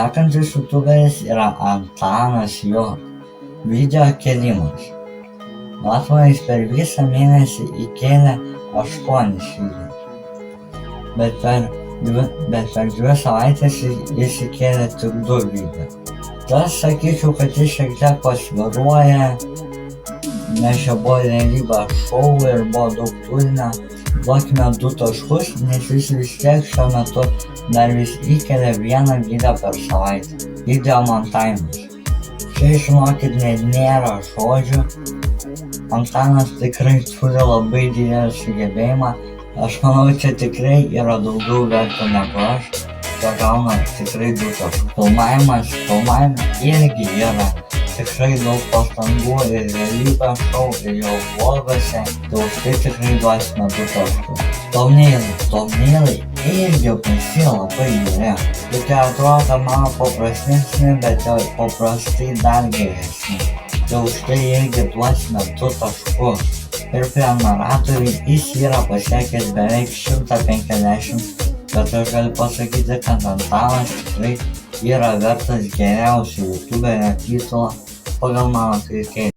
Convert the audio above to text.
Sekantis youtuberis yra Antanas J. Video kėlimas. Latvoje per visą mėnesį įkėlė 8 video. Bet per 2 savaitės jis įkėlė tik 2 video. Tas sakyčiau, kad jis šiek tiek pasvyruoja, nes čia buvo realybės šou ir buvo daug turinio. Duokime 2 taškus, nes jis vis tiek šiuo metu dar vis įkelia 1 video per savaitę. Video montavimas. Čia žinokit, nėra žodžių. Antanas tikrai turi labai didelį sugebėjimą. Aš manau, čia tikrai yra daugiau vertų negu aš. Čia gauna tikrai 2 taškus. Filmavimas irgi yra tikrai daug pastangų ir realybės šou ir jau vloguose. Tai už tai tikrai duosime 2 taškus. Thumbnailai irgi visi labai geri. Tokie atrodo mano paprastesni, bet jau paprastai dar geresni. Tai už tai irgi duosime 2 taškus. Ir prenumeratoriai jis yra pasiekęs beveik 150, bet aš galiu pasakyti, kad Antanas tikrai yra vertas geriausio youtuberio titulo pagal mano kriterijus.